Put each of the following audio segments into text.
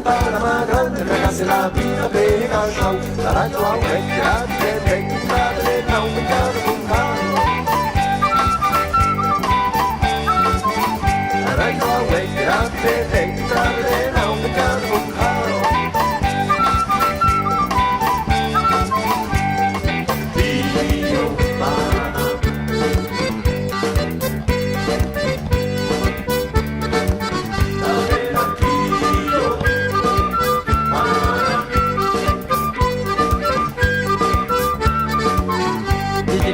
tutta la madre, ragazzi la vita per canzone, la radio a un vecchio, vecchio, non mi chiamo con calma. La radio a un vecchio, vecchio, non mi chiamo con calma.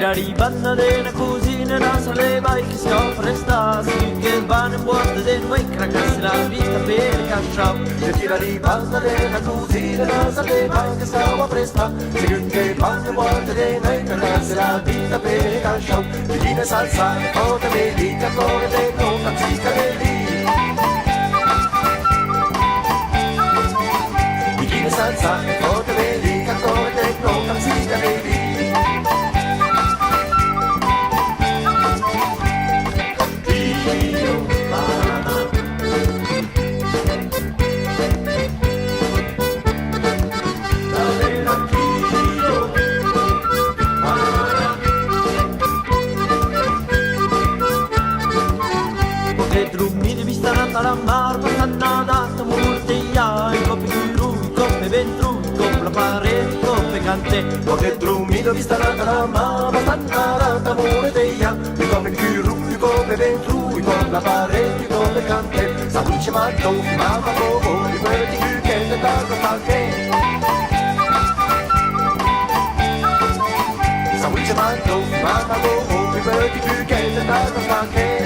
Arrivando della cugina la soleva e che si offre stasi che vanno in botte del noi ragazzi la vita per cacciao e tira arrivando della cugina la soleva che si offre stasi che vanno in botte del noi ragazzi la vita per cacciao vicine salsa e foto vedi che ancora te non fatica vedi vicine salsa e foto vedi che ancora te non fatica vedi. la marma cannata multia i coppe di lui, coppe ventru, coppe la parete, coppe cante coppe drumido vista la marma cannata multia i coppe di lui, coppe ventru, coppe la parete, coppe cante saluce matto, mamma bobo, i verdi che te danno palche saluce matto, mamma bobo, i verdi che te danno palche.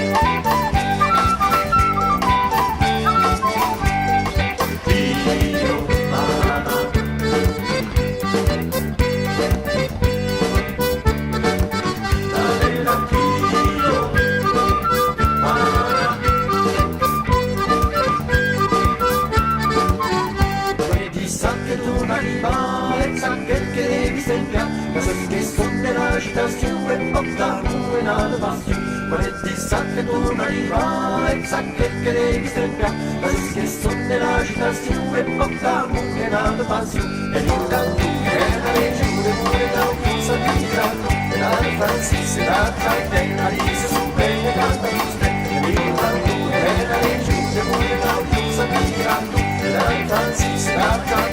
Agitazione, portarmi nella passione, quando sa che tu non arriva e sa che devi stempiare, ma che sonne l'agitazione, portarmi nella passione, e non canto, e la regione pure da un chiusa di granno, e la Francis, e la Traite, la Lisa, su bene canta giuste, e non canto, e la regione pure da un chiusa di granno, e la Francis, e la Traite,